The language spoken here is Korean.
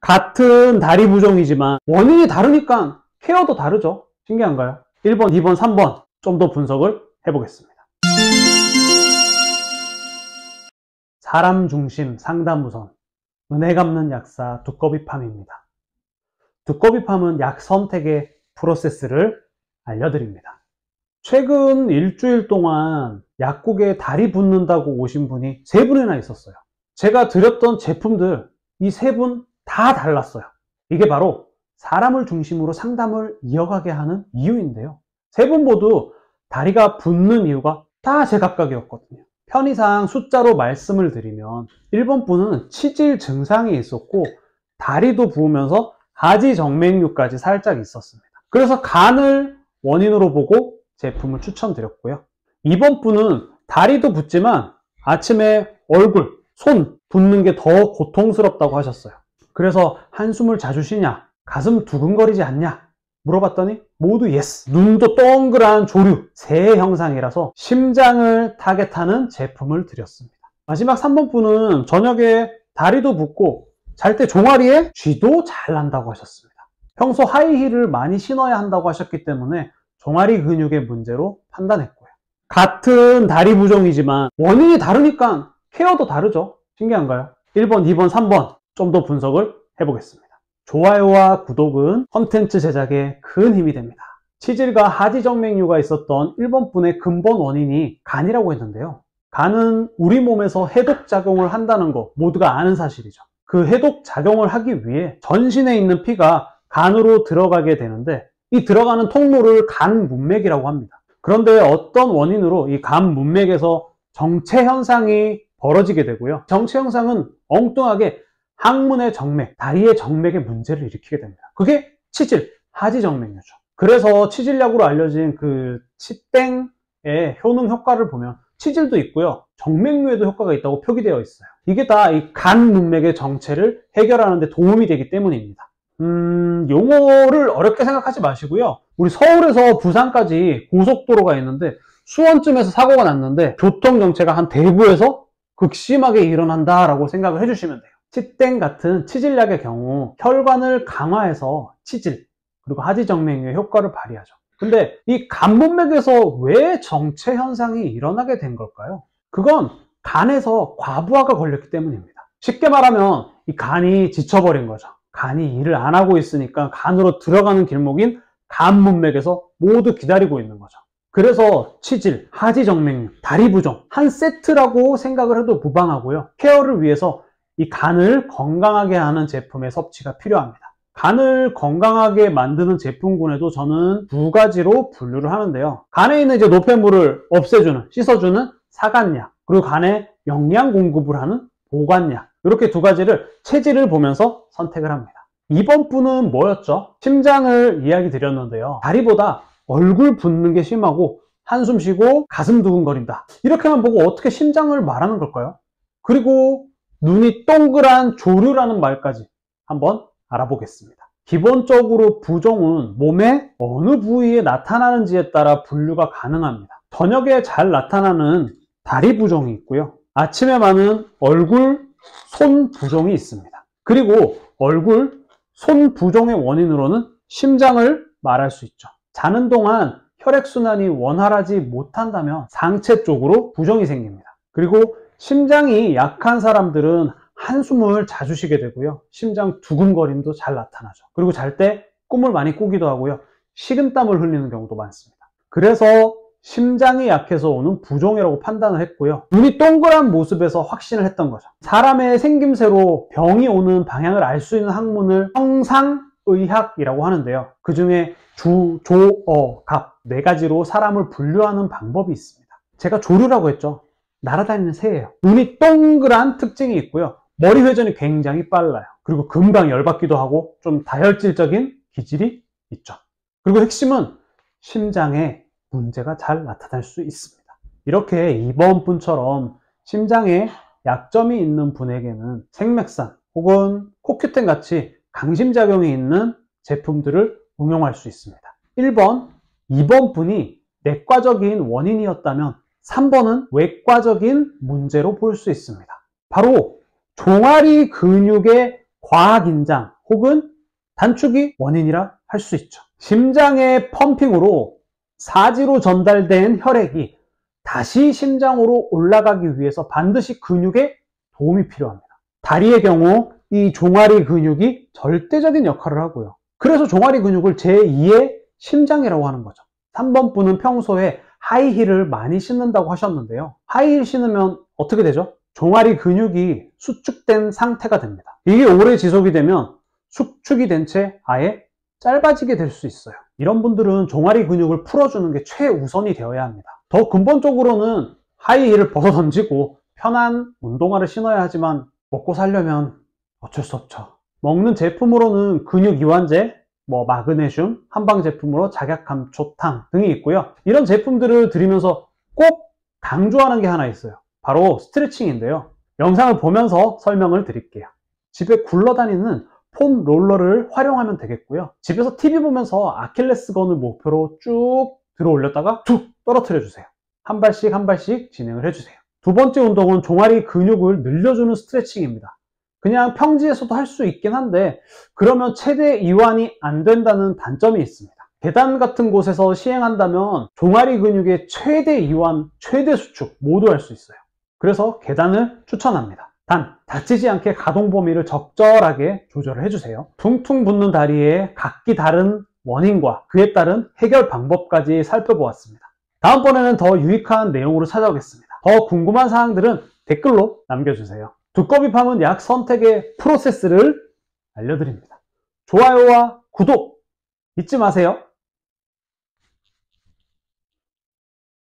같은 다리 부종이지만 원인이 다르니까 케어도 다르죠. 신기한가요? 1번, 2번, 3번 좀 더 분석을 해보겠습니다. 사람 중심 상담 우선 은혜 갚는 약사 두꺼비팜입니다. 두꺼비팜은 약 선택의 프로세스를 알려드립니다. 최근 일주일 동안 약국에 다리 붓는다고 오신 분이 3분이나 있었어요. 제가 드렸던 제품들 이 3분 다 달랐어요. 이게 바로 사람을 중심으로 상담을 이어가게 하는 이유인데요. 3분 모두 다리가 붓는 이유가 다 제각각이었거든요. 편의상 숫자로 말씀을 드리면 1번 분은 치질 증상이 있었고 다리도 부으면서 하지정맥류까지 살짝 있었습니다. 그래서 간을 원인으로 보고 제품을 추천드렸고요. 2번 분은 다리도 붓지만 아침에 얼굴, 손 붓는 게 더 고통스럽다고 하셨어요. 그래서 한숨을 자주 쉬냐, 가슴 두근거리지 않냐 물어봤더니 모두 예스. 눈도 동그란 조류, 새 형상이라서 심장을 타겟하는 제품을 드렸습니다. 마지막 3번 분은 저녁에 다리도 붓고 잘 때 종아리에 쥐도 잘 난다고 하셨습니다. 평소 하이힐을 많이 신어야 한다고 하셨기 때문에 종아리 근육의 문제로 판단했고요. 같은 다리 부종이지만 원인이 다르니까 케어도 다르죠. 신기한가요? 1번, 2번, 3번 좀 더 분석을 해보겠습니다. 좋아요와 구독은 컨텐츠 제작에 큰 힘이 됩니다. 치질과 하지정맥류가 있었던 1번 분의 근본 원인이 간이라고 했는데요. 간은 우리 몸에서 해독작용을 한다는 거 모두가 아는 사실이죠. 그 해독작용을 하기 위해 전신에 있는 피가 간으로 들어가게 되는데 이 들어가는 통로를 간 문맥이라고 합니다. 그런데 어떤 원인으로 이 간 문맥에서 정체 현상이 벌어지게 되고요. 정체 현상은 엉뚱하게 항문의 정맥, 다리의 정맥에 문제를 일으키게 됩니다. 그게 치질, 하지정맥류죠. 그래서 치질약으로 알려진 그 치땡의 효능 효과를 보면 치질도 있고요. 정맥류에도 효과가 있다고 표기되어 있어요. 이게 다 이 간 문맥의 정체를 해결하는 데 도움이 되기 때문입니다. 용어를 어렵게 생각하지 마시고요. 우리 서울에서 부산까지 고속도로가 있는데 수원쯤에서 사고가 났는데 교통정체가 한 대구에서 극심하게 일어난다라고 생각을 해주시면 돼요. 치땡 같은 치질약의 경우 혈관을 강화해서 치질 그리고 하지정맥류의 효과를 발휘하죠. 근데 이 간 문맥에서 왜 정체 현상이 일어나게 된 걸까요? 그건 간에서 과부하가 걸렸기 때문입니다. 쉽게 말하면 이 간이 지쳐버린 거죠. 간이 일을 안 하고 있으니까 간으로 들어가는 길목인 간 문맥에서 모두 기다리고 있는 거죠. 그래서 치질, 하지정맥류, 다리 부종 한 세트라고 생각을 해도 무방하고요. 케어를 위해서 이 간을 건강하게 하는 제품의 섭취가 필요합니다. 간을 건강하게 만드는 제품군에도 저는 2가지로 분류를 하는데요. 간에 있는 이제 노폐물을 없애주는, 씻어주는 사간약, 그리고 간에 영양 공급을 하는 보관약, 이렇게 2가지를 체질을 보면서 선택을 합니다. 2번 분은 뭐였죠? 심장을 이야기 드렸는데요. 다리보다 얼굴 붓는 게 심하고 한숨 쉬고 가슴 두근거린다. 이렇게만 보고 어떻게 심장을 말하는 걸까요? 그리고 눈이 동그란 조류라는 말까지 한번 알아보겠습니다. 기본적으로 부종은 몸의 어느 부위에 나타나는지에 따라 분류가 가능합니다. 저녁에 잘 나타나는 다리 부종이 있고요. 아침에 많은 얼굴, 손 부종이 있습니다. 그리고 얼굴, 손 부종의 원인으로는 심장을 말할 수 있죠. 자는 동안 혈액순환이 원활하지 못한다면 상체 쪽으로 부종이 생깁니다. 그리고 심장이 약한 사람들은 한숨을 자주 쉬게 되고요. 심장 두근거림도 잘 나타나죠. 그리고 잘 때 꿈을 많이 꾸기도 하고요. 식은땀을 흘리는 경우도 많습니다. 그래서 심장이 약해서 오는 부종이라고 판단을 했고요. 눈이 동그란 모습에서 확신을 했던 거죠. 사람의 생김새로 병이 오는 방향을 알 수 있는 학문을 형상의학이라고 하는데요. 그 중에 주, 조, 어, 갑 4가지로 사람을 분류하는 방법이 있습니다. 제가 조류라고 했죠. 날아다니는 새예요. 눈이 동그란 특징이 있고요. 머리 회전이 굉장히 빨라요. 그리고 금방 열받기도 하고 좀 다혈질적인 기질이 있죠. 그리고 핵심은 심장에 문제가 잘 나타날 수 있습니다. 이렇게 2번 분처럼 심장에 약점이 있는 분에게는 생맥산 혹은 코큐텐 같이 강심작용이 있는 제품들을 응용할 수 있습니다. 1번, 2번 분이 내과적인 원인이었다면 3번은 외과적인 문제로 볼 수 있습니다. 바로 종아리 근육의 과긴장 혹은 단축이 원인이라 할 수 있죠. 심장의 펌핑으로 사지로 전달된 혈액이 다시 심장으로 올라가기 위해서 반드시 근육에 도움이 필요합니다. 다리의 경우 이 종아리 근육이 절대적인 역할을 하고요. 그래서 종아리 근육을 제2의 심장이라고 하는 거죠. 3번 분은 평소에 하이힐을 많이 신는다고 하셨는데요. 하이힐 신으면 어떻게 되죠? 종아리 근육이 수축된 상태가 됩니다. 이게 오래 지속이 되면 수축이 된 채 아예 짧아지게 될 수 있어요. 이런 분들은 종아리 근육을 풀어주는 게 최우선이 되어야 합니다. 더 근본적으로는 하이힐을 벗어 던지고 편한 운동화를 신어야 하지만 먹고 살려면 어쩔 수 없죠. 먹는 제품으로는 근육 이완제, 마그네슘, 한방 제품으로 작약감초탕 등이 있고요. 이런 제품들을 드리면서 꼭 강조하는 게 하나 있어요. 바로 스트레칭인데요. 영상을 보면서 설명을 드릴게요. 집에 굴러다니는 폼 롤러를 활용하면 되겠고요. 집에서 TV 보면서 아킬레스건을 목표로 쭉 들어 올렸다가 툭 떨어뜨려 주세요. 한 발씩 한 발씩 진행을 해주세요. 두 번째 운동은 종아리 근육을 늘려주는 스트레칭입니다. 그냥 평지에서도 할 수 있긴 한데 그러면 최대 이완이 안 된다는 단점이 있습니다. 계단 같은 곳에서 시행한다면 종아리 근육의 최대 이완, 최대 수축 모두 할 수 있어요. 그래서 계단을 추천합니다. 단, 다치지 않게 가동 범위를 적절하게 조절을 해주세요. 퉁퉁 붓는 다리의 각기 다른 원인과 그에 따른 해결 방법까지 살펴보았습니다. 다음번에는 더 유익한 내용으로 찾아오겠습니다. 더 궁금한 사항들은 댓글로 남겨주세요. 두꺼비 팜은 약 선택의 프로세스를 알려드립니다. 좋아요와 구독 잊지 마세요.